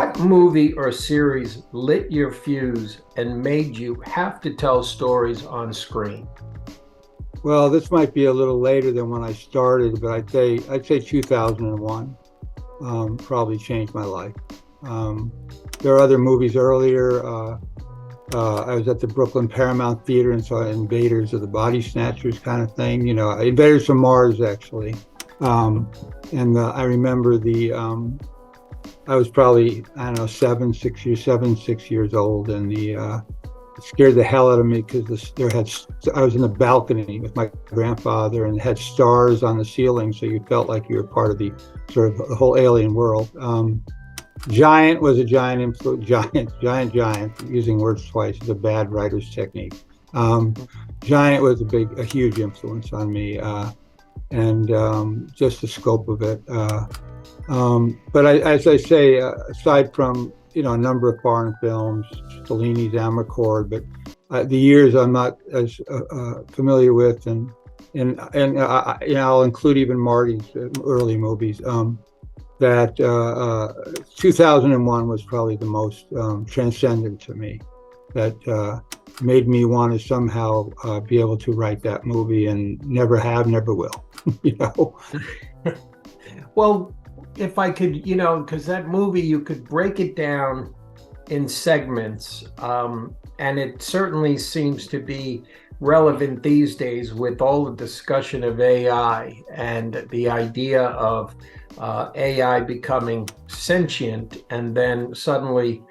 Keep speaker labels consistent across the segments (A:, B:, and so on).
A: What movie or series lit your fuse and made you have to tell stories on screen?
B: Well, this might be a little later than when I started, but I'd say 2001 probably changed my life. There are other movies earlier. I was at the Brooklyn Paramount Theater and saw Invaders of the Body Snatchers kind of thing. Invaders from Mars actually. I remember I was probably, I don't know, 6 years old, and it scared the hell out of me because I was in the balcony with my grandfather, and it had stars on the ceiling, so you felt like you were part of the sort of the whole alien world. Giant was a giant influence. Giant. Using words twice is a bad writer's technique. Giant was a huge influence on me, and just the scope of it. But as I say, aside from a number of foreign films, Fellini's Amarcord, but the years I'm not as familiar with, and I'll include even Marty's early movies. That 2001 was probably the most transcendent to me. That made me want to somehow be able to write that movie, and never have, never will.
A: Well, if I could, because that movie, you could break it down in segments, and it certainly seems to be relevant these days with all the discussion of AI and the idea of AI becoming sentient, and then suddenly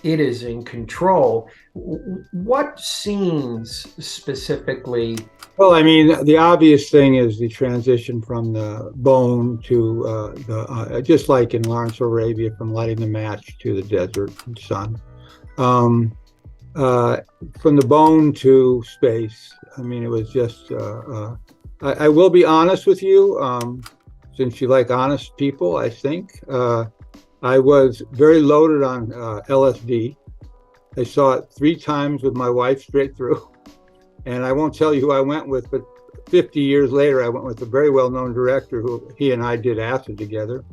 A: it is in control. What scenes specifically?
B: Well, I mean, the obvious thing is the transition from the bone to just like in Lawrence of Arabia, from lighting the match to the desert and sun. From the bone to space. I mean, it was just, I will be honest with you, since you like honest people, I think. I was very loaded on LSD. I saw it 3 times with my wife straight through. And I won't tell you who I went with, but 50 years later, I went with a very well-known director who he and I did acid together,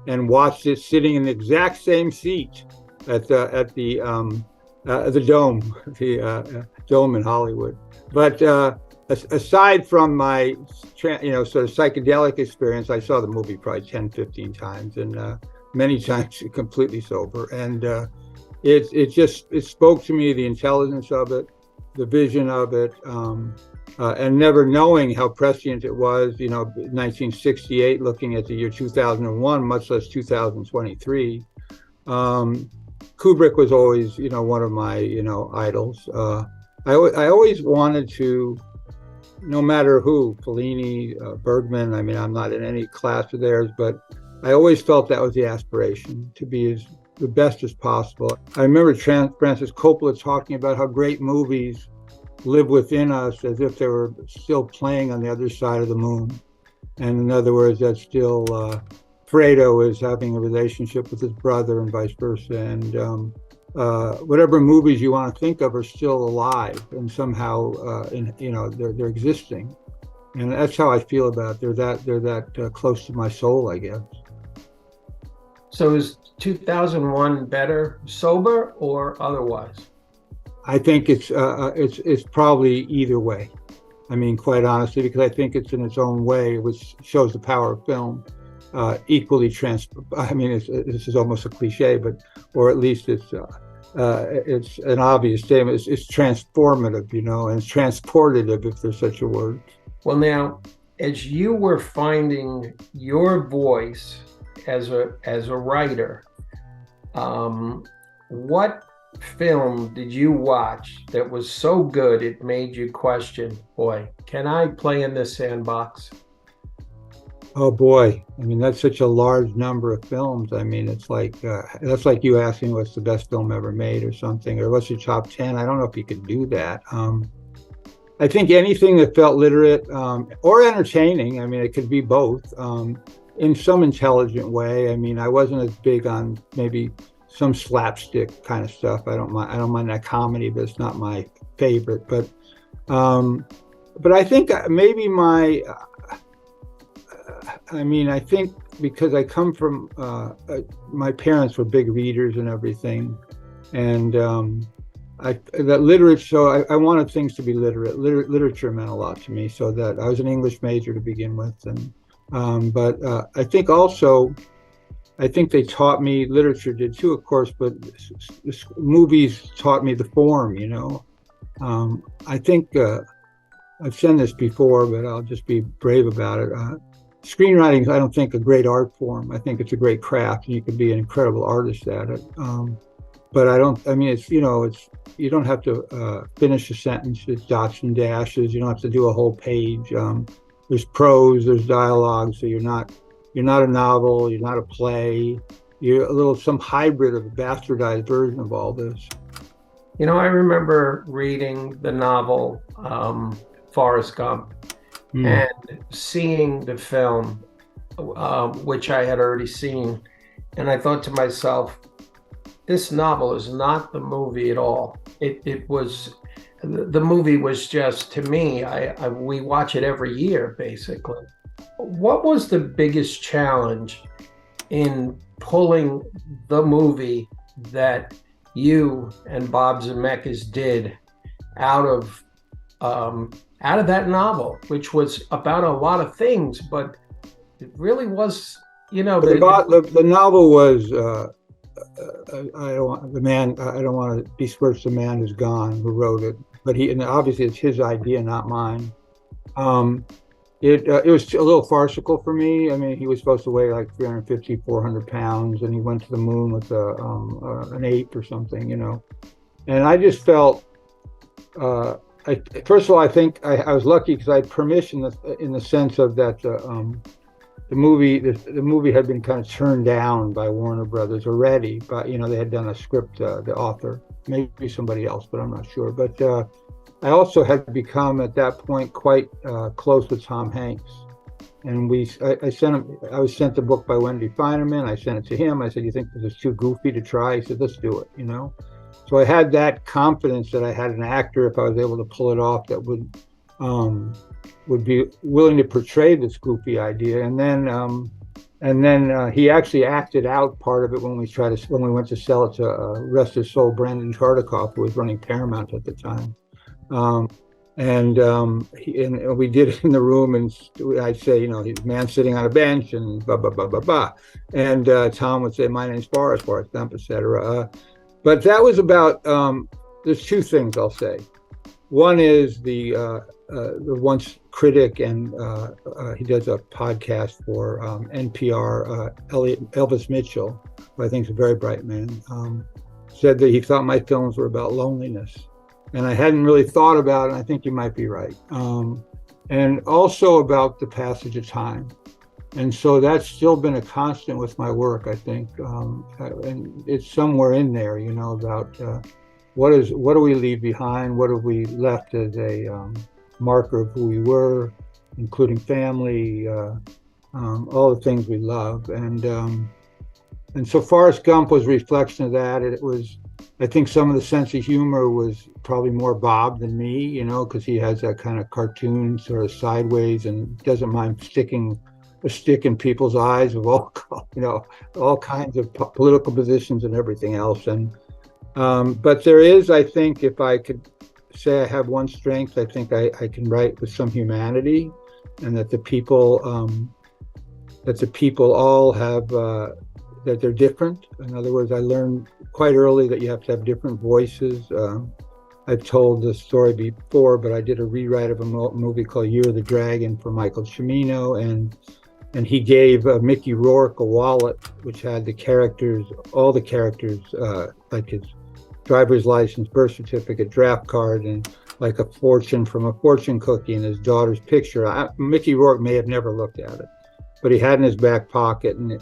B: and watched it sitting in the exact same seat at the Dome, the Dome in Hollywood. But aside from my sort of psychedelic experience, I saw the movie probably 10, 15 times, and many times completely sober. And it spoke to me, the intelligence of it, the vision of it, and never knowing how prescient it was, 1968, looking at the year 2001, much less 2023. Kubrick was always, one of my, idols. I always wanted to, no matter who, Fellini, Bergman, I mean, I'm not in any class of theirs, but I always felt that was the aspiration, to be the best as possible. I remember Francis Coppola talking about how great movies live within us as if they were still playing on the other side of the moon. And in other words, that's still Fredo is having a relationship with his brother and vice versa. And whatever movies you want to think of are still alive and somehow, they're existing. And that's how I feel about it. They're that close to my soul, I guess.
A: So is 2001 better sober or otherwise?
B: I think it's probably either way. I mean, quite honestly, because I think it's in its own way, which shows the power of film, equally I mean, this is almost a cliche, or at least it's an obvious statement. It's transformative, and it's transportative, if there's such a word.
A: Well, now, as you were finding your voice as a writer, what film did you watch that was so good it made you question, boy, can I play in this sandbox?
B: Oh boy, I mean, that's such a large number of films. I mean, it's like that's like you asking what's the best film ever made or something, or what's your top 10. I don't know if you could do that. I think anything that felt literate or entertaining. I mean, it could be both in some intelligent way. I mean, I wasn't as big on maybe some slapstick kind of stuff. I don't mind that comedy, but it's not my favorite. But I think maybe I mean, I think because I come from, my parents were big readers and everything, and that literature. So I wanted things to be literate. Literature meant a lot to me. So that I was an English major to begin with, and but I think also. I think they taught me, literature did too, of course, but movies taught me the form, you know. I think I've said this before, but I'll just be brave about it. Screenwriting is, I don't think, a great art form. I think it's a great craft, and you can be an incredible artist at it. But I mean, it's, you know, you don't have to finish a sentence. It's dots and dashes. You don't have to do a whole page. There's prose, there's dialogue, so you're not a novel, you're not a play, you're some hybrid of a bastardized version of all this.
A: You know, I remember reading the novel Forrest Gump and seeing the film, which I had already seen, and I thought to myself, this novel is not the movie at all. It was, the movie was just, to me, we watch it every year, basically. What was the biggest challenge in pulling the movie that you and Bob Zemeckis did out of that novel, which was about a lot of things, but it really was, you know,
B: the novel was I don't want to besmirch the man who's gone, who wrote it, but and obviously it's his idea, not mine. It was a little farcical for me. I mean, he was supposed to weigh like 350, 400 pounds, and he went to the moon with an ape or something, you know. And I just felt, first of all, I think I was lucky because I had permission in the sense of that the movie had been kind of turned down by Warner Brothers already, but, you know, they had done a script, the author, maybe somebody else, but I'm not sure. But I also had become at that point quite close with Tom Hanks, and I was sent the book by Wendy Feinerman. I sent it to him. I said, "You think this is too goofy to try?" He said, "Let's do it." You know, so I had that confidence that I had an actor, if I was able to pull it off, that would be willing to portray this goofy idea. And then he actually acted out part of it when we went to sell it to rest his soul, Brandon Tartikoff, who was running Paramount at the time. And we did it in the room, and I'd say, you know, he's a man sitting on a bench, and blah blah blah blah blah, and Tom would say, "My name's Forrest Gump," etc. But that was about. There's two things I'll say. One is the once critic, and he does a podcast for NPR. Elvis Mitchell, who I think is a very bright man, said that he thought my films were about loneliness. And I hadn't really thought about it, and I think you might be right. And also about the passage of time. And so that's still been a constant with my work, I think. And it's somewhere in there, you know, about what do we leave behind? What have we left as a marker of who we were, including family, all the things we love. And so Forrest Gump was a reflection of that. It was, I think some of the sense of humor was probably more Bob than me, you know, because he has that kind of cartoon sort of sideways and doesn't mind sticking a stick in people's eyes of all, you know, all kinds of political positions and everything else. And but there is, I think, if I could say I have one strength, I think I can write with some humanity, and that the people all have that they're different. In other words, I learned quite early that you have to have different voices. I've told this story before, but I did a rewrite of a movie called Year of the Dragon for Michael Cimino, and he gave Mickey Rourke a wallet which had all the characters, like his driver's license, birth certificate, draft card, and like a fortune from a fortune cookie and his daughter's picture. Mickey Rourke may have never looked at it, but he had it in his back pocket. And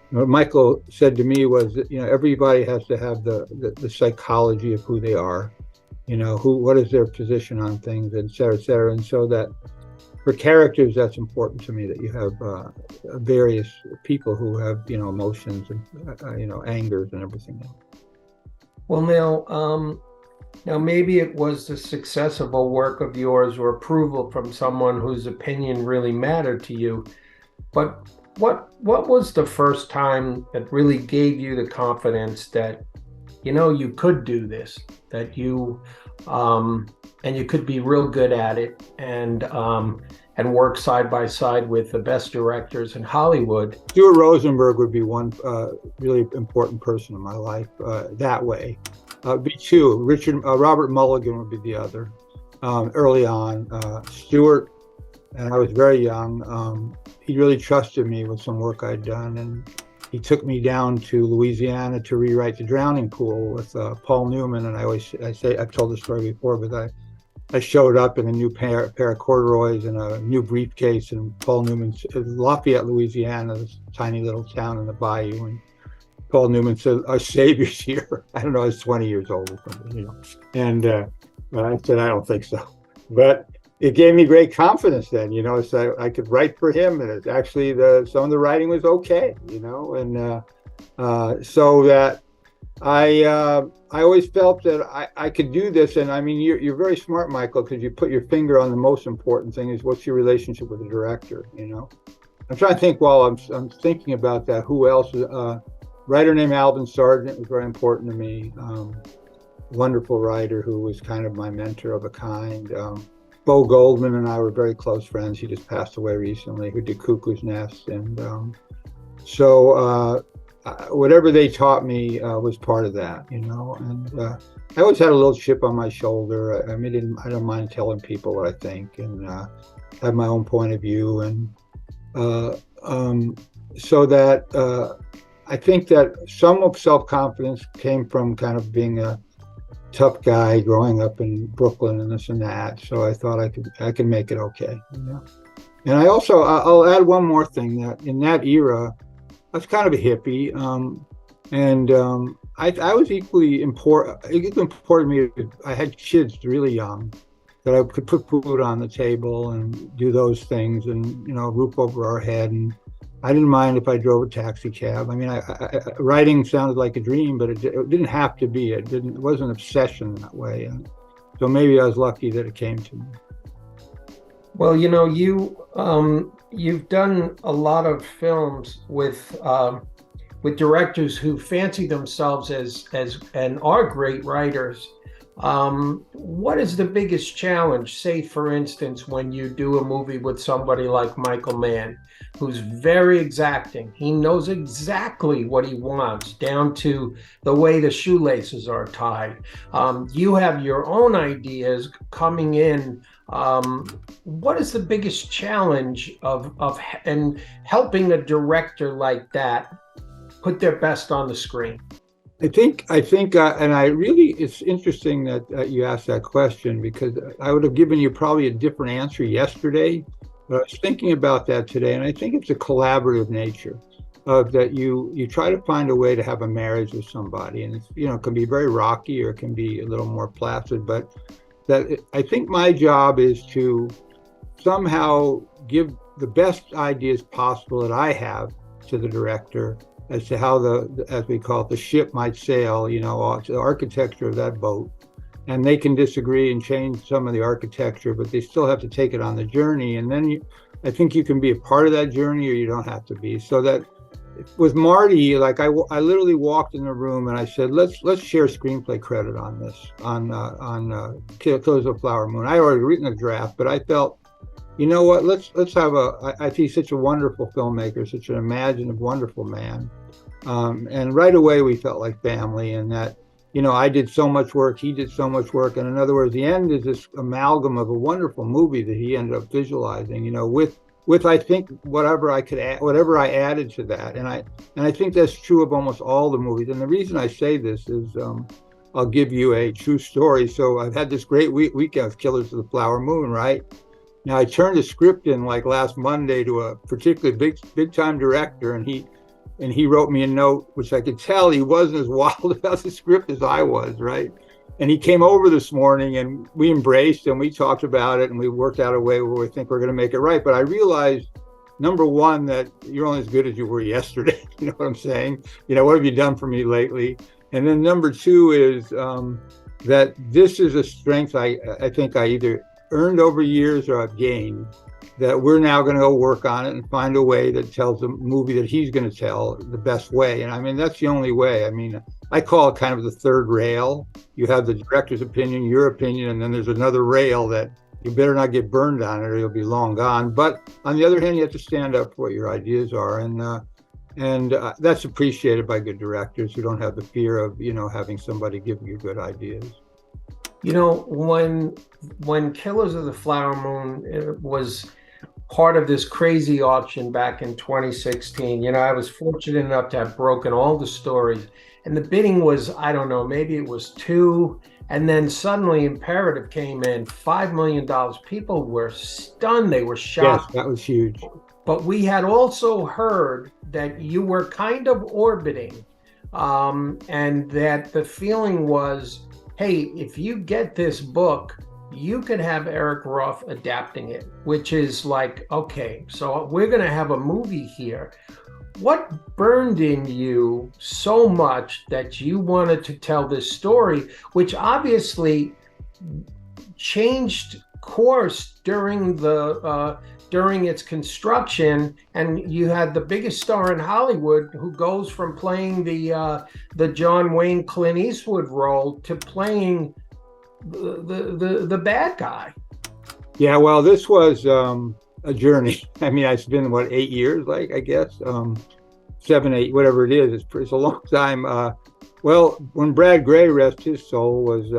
B: what Michael said to me was that, you know, everybody has to have the psychology of who they are, you know, what is their position on things, et cetera, et cetera. And so that for characters, that's important to me, that you have various people who have, you know, emotions and, you know, angers and everything else.
A: Well, now maybe it was the success of a work of yours or approval from someone whose opinion really mattered to you. But what was the first time that really gave you the confidence that you could do this, that you and you could be real good at it, and work side by side with the best directors in Hollywood?
B: Stuart Rosenberg would be one really important person in my life that way. Be two. Robert Mulligan would be the other. Early on, Stuart, and I was very young. He really trusted me with some work I'd done, and he took me down to Louisiana to rewrite The Drowning Pool with Paul Newman. And I've told the story before, but I showed up in a new pair of corduroys and a new briefcase, and Paul Newman's Lafayette, Louisiana, this tiny little town in the bayou. And Paul Newman said, "Our savior's here." I don't know, I was 20 years old or something, And I said, "I don't think so." But it gave me great confidence then, so I could write for him, and it's actually some of the writing was okay, and so that I always felt that I could do this. And I mean, you're very smart, Michael, because you put your finger on the most important thing: is what's your relationship with the director. I'm trying to think while I'm thinking about that. Who else? Writer named Alvin Sargent was very important to me. Wonderful writer who was kind of my mentor of a kind. Bo Goldman and I were very close friends. He just passed away recently, who did Cuckoo's Nest. And whatever they taught me was part of that, And I always had a little chip on my shoulder. I mean, I don't mind telling people what I think, and have my own point of view. And so that I think that some of self-confidence came from kind of being a tough guy growing up in Brooklyn and this and that. So I thought I could make it okay. And I'll add one more thing, that in that era, I was kind of a hippie. I was equally important. It important to me. I had kids really young, that I could put food on the table and do those things, and roof over our head. And I didn't mind if I drove a taxi cab. I mean, writing sounded like a dream, but it didn't have to be. It wasn't an obsession that way. And so maybe I was lucky that it came to me.
A: Well, you've done a lot of films with directors who fancy themselves as and are great writers. What is the biggest challenge, say, for instance, when you do a movie with somebody like Michael Mann, who's very exacting? He knows exactly what he wants, down to the way the shoelaces are tied. You have your own ideas coming in. What is the biggest challenge of and helping a director like that put their best on the screen?
B: I think, and it's interesting that you asked that question, because I would have given you probably a different answer yesterday, but I was thinking about that today, and I think it's a collaborative nature of that you try to find a way to have a marriage with somebody, and it's, it can be very rocky or it can be a little more placid, but I think my job is to somehow give the best ideas possible that I have to the director, as to how as we call it, the ship might sail, the architecture of that boat. And they can disagree and change some of the architecture, but they still have to take it on the journey. And then I think you can be a part of that journey, or you don't have to be. So that with Marty, like I literally walked in the room and I said, let's share screenplay credit on this, on Killers of the Flower Moon. I had already written a draft, but I felt, you know what, let's have I think he's such a wonderful filmmaker, such an imaginative, wonderful man. And right away we felt like family, and that, I did so much work, he did so much work. And in other words, the end is this amalgam of a wonderful movie that he ended up visualizing, with I think whatever I could add, whatever I added to that. And I think that's true of almost all the movies. And the reason I say this is, I'll give you a true story. So I've had this great weekend with Killers of the Flower Moon, right? Now I turned the script in like last Monday to a particularly big time director, and he wrote me a note, which I could tell he wasn't as wild about the script as I was, right? And he came over this morning and we embraced and we talked about it, and we worked out a way where we think we're going to make it right. But I realized, number one, that you're only as good as you were yesterday. You know what I'm saying? What have you done for me lately? And then number two is that this is a strength I think I either earned over years or I've gained, that we're now going to go work on it and find a way that tells the movie that he's going to tell the best way. And I mean, that's the only way. I mean, I call it kind of the third rail. You have the director's opinion, your opinion, and then there's another rail that you better not get burned on it or you'll be long gone. But on the other hand, you have to stand up for what your ideas are. And that's appreciated by good directors who don't have the fear of, having somebody give you good ideas.
A: When Killers of the Flower Moon was part of this crazy auction back in 2016, I was fortunate enough to have broken all the stories, and the bidding was, I don't know, maybe it was $2, and then suddenly Imperative came in, $5 million. People were stunned. They were shocked.
B: Yes, that was huge.
A: But we had also heard that you were kind of orbiting, and that the feeling was, hey, if you get this book, you could have Eric Roth adapting it, which is like, okay, so we're going to have a movie here. What burned in you so much that you wanted to tell this story, which obviously changed course during its construction, and you had the biggest star in Hollywood who goes from playing the John Wayne Clint Eastwood role to playing the bad guy?
B: Yeah, well, this was a journey. I mean, it's been 8 years, I guess, 7, 8, whatever it is. It's a long time. Well, when Brad Gray, rest his soul, was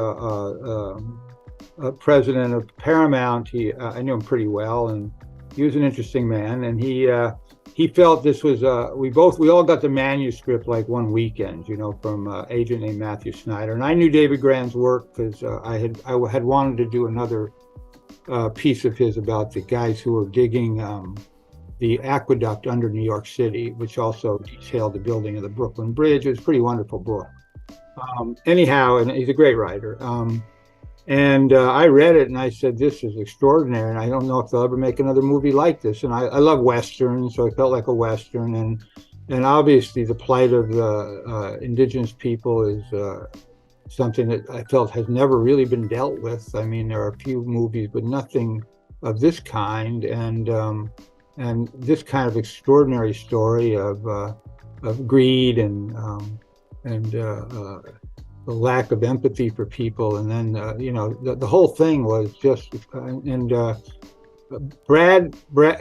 B: president of Paramount, I knew him pretty well, and he was an interesting man. And he felt this was we all got the manuscript like one weekend, from an agent named Matthew Snyder. And I knew David Grann's work because I had wanted to do another piece of his about the guys who were digging the aqueduct under New York City, which also detailed the building of the Brooklyn Bridge. It was a pretty wonderful book. Anyhow, and he's a great writer. And I read it and I said, this is extraordinary. And I don't know if they'll ever make another movie like this. And I love Westerns, so I felt like a Western. And obviously the plight of the indigenous people is something that I felt has never really been dealt with. I mean, there are a few movies, but nothing of this kind. And this kind of extraordinary story of greed and the lack of empathy for people, and then the whole thing was just Brad.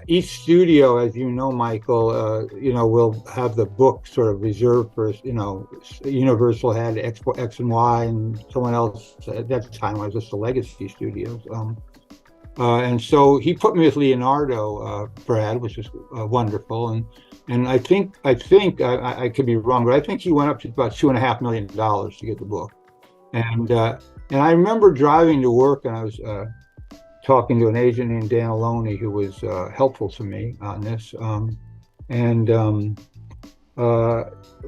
B: Each studio, as you know, Michael, will have the book sort of reserved for Universal had X and Y, and someone else at that time was just the Legacy Studios. And so he put me with Leonardo, Brad, which is wonderful, and I think I could be wrong, but I think he went up to about $2.5 million to get the book. And I remember driving to work, and I was talking to an agent named Dan Aloni, who was helpful to me on this.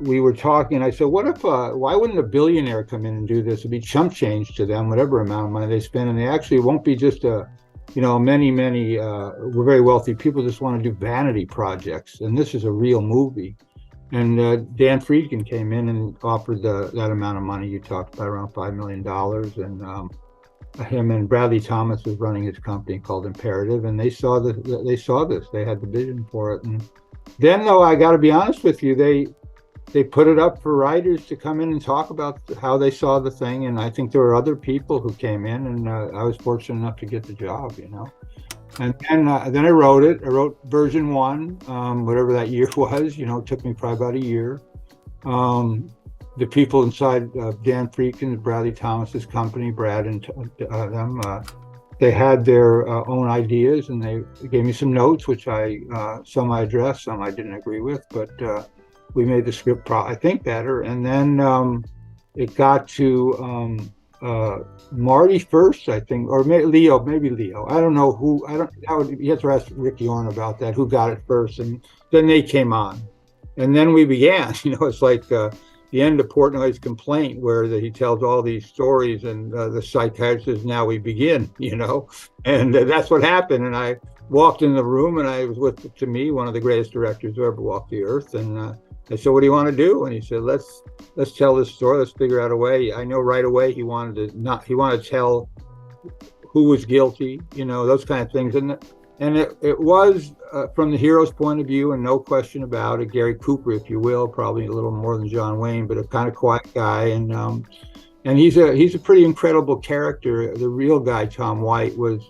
B: We were talking. I said, "What if? Why wouldn't a billionaire come in and do this? It'd be chump change to them, whatever amount of money they spend, and they actually won't be just many we're very wealthy people just want to do vanity projects, and this is a real movie." And Dan Friedkin came in and offered that amount of money you talked about, around $5 million. And him and Bradley Thomas was running his company called Imperative, and they saw this. They had the vision for it. And then, though, I got to be honest with you, they put it up for writers to come in and talk about how they saw the thing. And I think there were other people who came in, and I was fortunate enough to get the job, And then I wrote it. I wrote version 1, whatever that year was. It took me probably about a year. The people inside Dan Friedkin, Bradley Thomas's company, Brad and them, they had their own ideas, and they gave me some notes, which some I addressed, some I didn't agree with, but we made the script, I think, better. And then it got to Marty first, I think, or maybe Leo. I don't know who. You have to ask Rick Yorn about that. Who got it first? And then they came on, and then we began. It's like the end of Portnoy's complaint, where he tells all these stories, and the psychiatrist says, "Now we begin." And that's what happened. And I walked in the room, and I was with, to me, one of the greatest directors who ever walked the earth. And I said, "What do you want to do?" And he said, Let's tell this story. Let's figure out a way." I know right away he wanted to tell who was guilty, those kind of things. And And it was from the hero's point of view, and no question about it, Gary Cooper, if you will, probably a little more than John Wayne, but a kind of quiet guy, and he's a pretty incredible character. The real guy, Tom White, was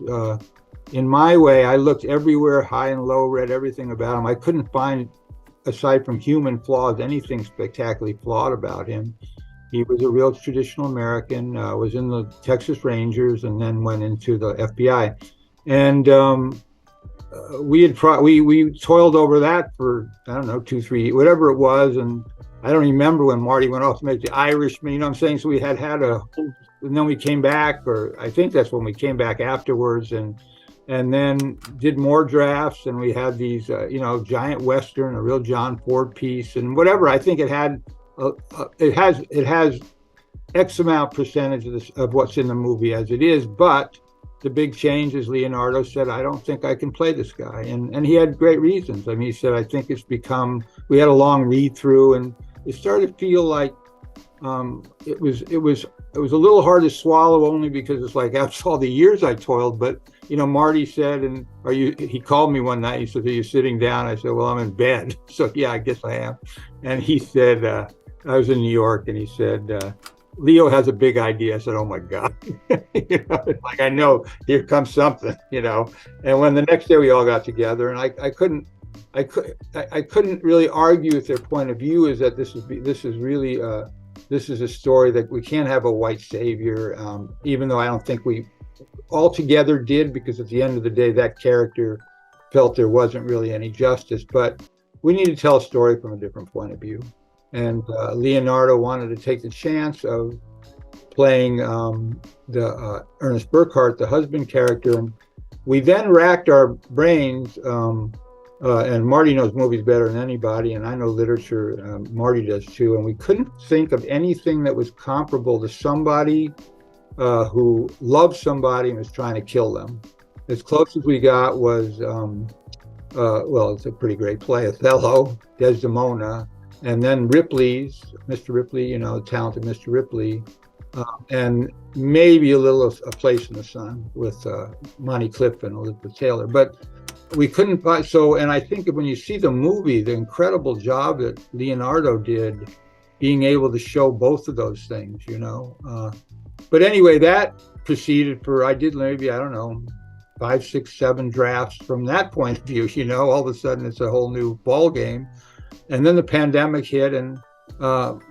B: in my way. I looked everywhere, high and low, read everything about him. I couldn't find, aside from human flaws, anything spectacularly flawed about him. He was a real traditional American, was in the Texas Rangers, and then went into the FBI. And we toiled over that for, I don't know, 2, 3, whatever it was. And I don't remember when Marty went off to make The Irishman, you know what I'm saying? So we had and then we came back, or I think that's when we came back afterwards, and then did more drafts, and we had these, giant Western, a real John Ford piece, and whatever. I think it has X amount percentage of what's in the movie as it is, but the big change is Leonardo said, I don't think I can play this guy. And he had great reasons. I mean, he said, I think we had a long read through, and it started to feel like it was a little hard to swallow, only because it's like, after all the years I toiled. But, Marty said, he called me one night, he said, are you sitting down? I said, well, I'm in bed. So yeah, I guess I am. And he said, I was in New York, and he said, Leo has a big idea. I said, oh my God. It's like, I know, here comes something, And when the next day we all got together, and I couldn't really argue with their point of view, is that this is really this is a story that we can't have a white savior, even though I don't think we altogether did, because at the end of the day, that character felt there wasn't really any justice. But we need to tell a story from a different point of view. And Leonardo wanted to take the chance of playing the Ernest Burkhart, the husband character. And we then racked our brains, and Marty knows movies better than anybody, and I know literature, Marty does too, and we couldn't think of anything that was comparable to somebody who loved somebody and was trying to kill them. As close as we got was, it's a pretty great play, Othello, Desdemona, and then Mr. Ripley, talented Mr. Ripley, and maybe a Place in the Sun with Monty Clift and Elizabeth Taylor. But we couldn't find, and I think when you see the movie, the incredible job that Leonardo did, being able to show both of those things, But anyway, that proceeded I did maybe, I don't know, 5, 6, 7 drafts from that point of view, all of a sudden it's a whole new ball game. And then the pandemic hit, and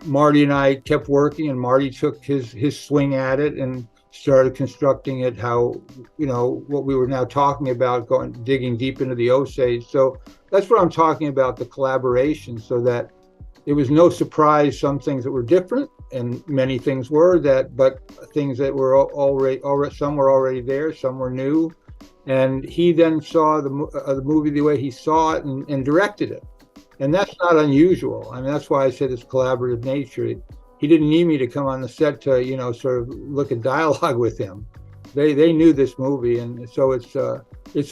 B: Marty and I kept working, and Marty took his swing at it and started constructing it how, what we were now talking about, digging deep into the Osage. So that's what I'm talking about, the collaboration, so that it was no surprise some things that were different, and many things were but things that were already some were already there, some were new. And he then saw the movie the way he saw it, and directed it. And that's not unusual. I mean, that's why I said it's collaborative nature. He didn't need me to come on the set to, sort of look at dialogue with him. They knew this movie, and so it's a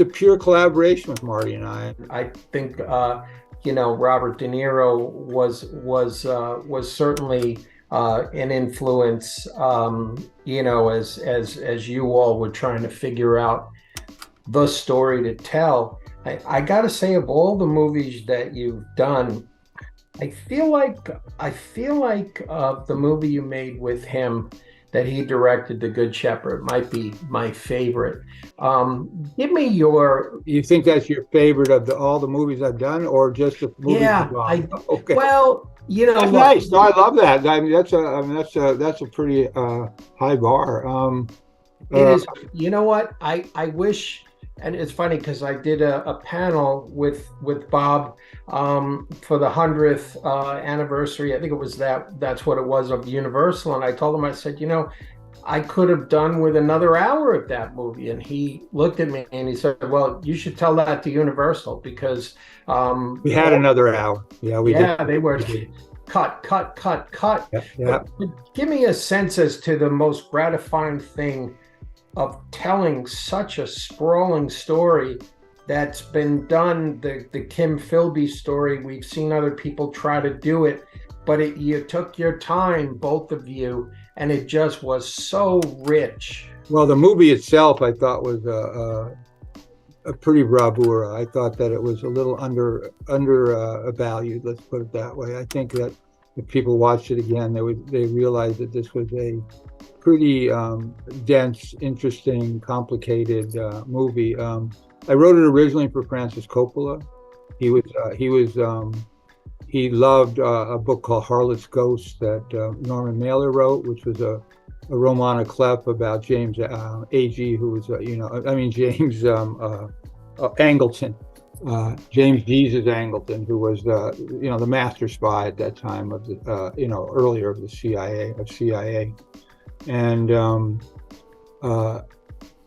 B: pure collaboration with Marty and I.
A: I think Robert De Niro was certainly an influence. As you all were trying to figure out the story to tell. I gotta say, of all the movies that you've done, I feel like the movie you made with him that he directed, The Good Shepherd, might be my favorite. Give me your...
B: You think that's your favorite of all the movies I've done, or just the movies?
A: Yeah,
B: okay.
A: Well,
B: that's nice. No, I love that. I mean, that's a pretty high bar.
A: It is. You know what? I wish. And it's funny because I did a panel with Bob for the 100th anniversary. I think it was that's what it was, of Universal. And I told him, I said, I could have done with another hour of that movie. And he looked at me and he said, well, you should tell that to Universal, because
B: we had another hour. Yeah, we did.
A: Yeah, they were cut.
B: Yeah.
A: But give me a sense as to the most gratifying thing of telling such a sprawling story that's been done, the Kim Philby story. We've seen other people try to do it, but you took your time, both of you, and it just was so rich.
B: Well, the movie itself, I thought, was a pretty bravura. I thought that it was a little under valued. Let's put it that way. I think that if people watched it again, they realize that this was a pretty dense, interesting, complicated movie. I wrote it originally for Francis Coppola. He loved a book called Harlot's Ghost that Norman Mailer wrote, which was a roman à clef about James A.G., who was, James Angleton, James Jesus Angleton, who was the master spy at that time of the, earlier of the CIA. And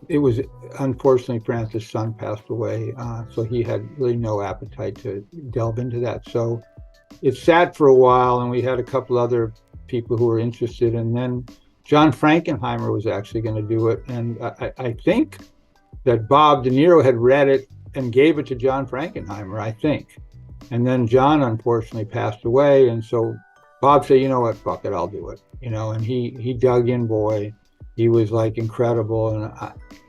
B: it was, unfortunately, Francis' son passed away, so he had really no appetite to delve into that. So it sat for a while, and we had a couple other people who were interested, and then John Frankenheimer was actually going to do it. And I think that Bob De Niro had read it and gave it to John Frankenheimer, I think. And then John, unfortunately, passed away. And so Bob said, you know what, fuck it, I'll do it. And he dug in, boy. He was like incredible. And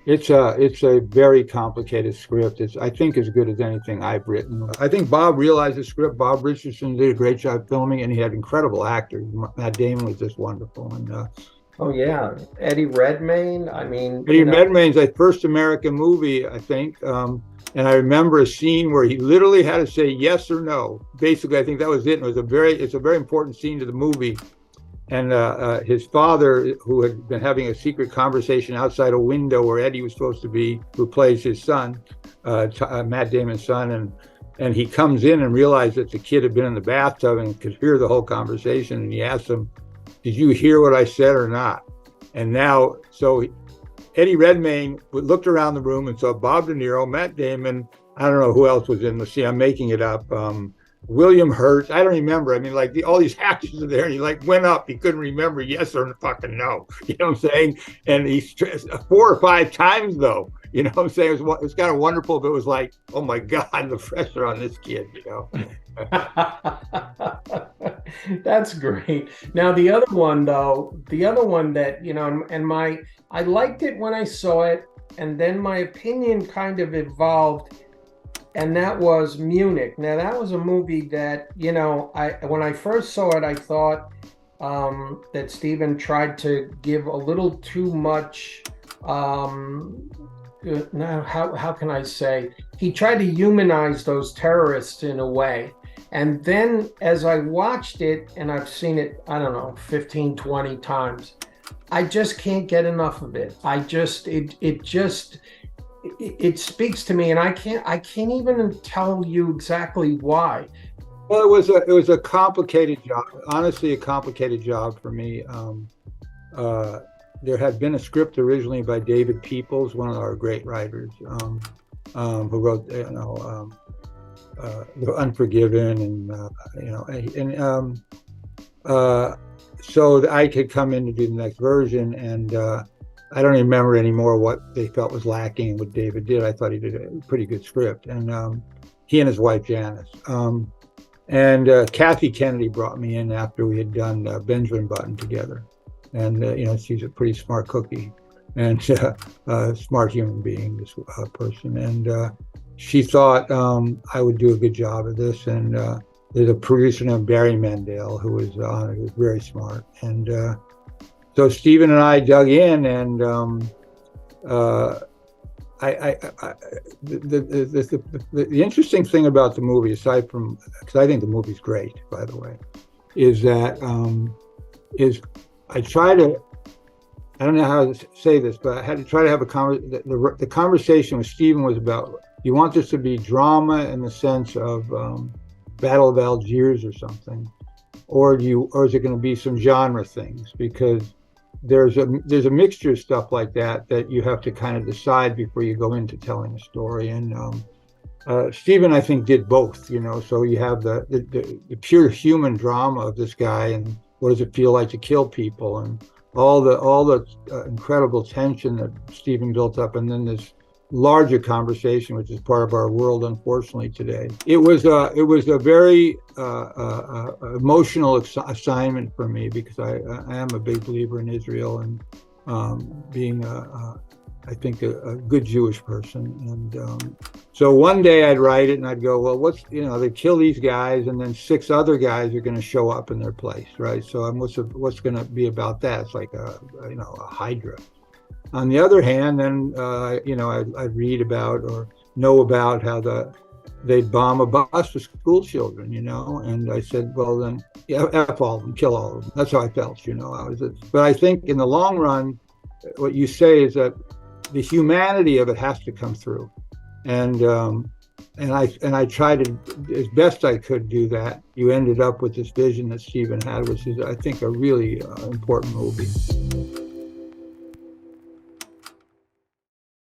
B: it's a very complicated script. It's, I think, as good as anything I've written. I think Bob realized the script. Bob Richardson did a great job filming, and he had incredible actors. Matt Damon was just wonderful. And
A: oh yeah, Eddie Redmayne.
B: Eddie Redmayne's like first American movie, I think. And I remember a scene where he literally had to say yes or no. Basically, I think that was it. And it's a very important scene to the movie. And his father, who had been having a secret conversation outside a window where Eddie was supposed to be, who plays his son, Matt Damon's son, and he comes in and realized that the kid had been in the bathtub and could hear the whole conversation. And he asked him, "Did you hear what I said or not?" And now, so Eddie Redmayne looked around the room and saw Bob De Niro, Matt Damon, I don't know who else was in the scene. I'm making it up. William Hurt. I don't remember. All these actors are there, and he went up. He couldn't remember yes or fucking no. You know what I'm saying? And he stressed 4 or 5 times though. You know what I'm saying? It was kind of wonderful, but it was like, oh my God, the pressure on this kid.
A: That's great. Now the other one that I liked it when I saw it, and then my opinion kind of evolved. And that was Munich. Now, that was a movie that, when I first saw it, I thought that Steven tried to give a little too much. Now, how can I say? He tried to humanize those terrorists in a way. And then as I watched it, and I've seen it, I don't know, 15, 20 times, I just can't get enough of it. It speaks to me, and I can't even tell you exactly why.
B: Well, it was a complicated job. Honestly, a complicated job for me. There had been a script originally by David Peoples, one of our great writers, who wrote, The Unforgiven, so I could come in to do the next version, and I don't remember anymore what they felt was lacking and what David did. I thought he did a pretty good script, and he and his wife Janice. And Kathy Kennedy brought me in after we had done Benjamin Button together, and she's a pretty smart cookie and a smart human being, this person, and she thought I would do a good job of this. And there's a producer named Barry Mandel who was on it, who was very smart, and so Steven and I dug in, and the interesting thing about the movie, aside from, because I think the movie's great, by the way, is that I try to, I don't know how to say this, but I had to try to have the conversation with Steven was about, you want this to be drama in the sense of Battle of Algiers or something, or is it going to be some genre things? Because there's a mixture of stuff like that you have to kind of decide before you go into telling a story. And Steven, I think, did both. So you have the pure human drama of this guy, and what does it feel like to kill people, and all the incredible tension that Steven built up, and then this larger conversation, which is part of our world, unfortunately, today. It was a very emotional assignment for me, because I am a big believer in Israel, and being I think, a good Jewish person. And so one day I'd write it and I'd go, well, they kill these guys and then 6 other guys are going to show up in their place, right? So what's going to be about that? It's like a hydra. On the other hand, then, I'd read about or know about how they'd bomb a bus with school children, and I said, well, then, yeah, F all of them, kill all of them. That's how I felt, But I think in the long run, what you say is that the humanity of it has to come through. And I tried to, as best I could, do that. You ended up with this vision that Stephen had, which is, I think, a really important movie.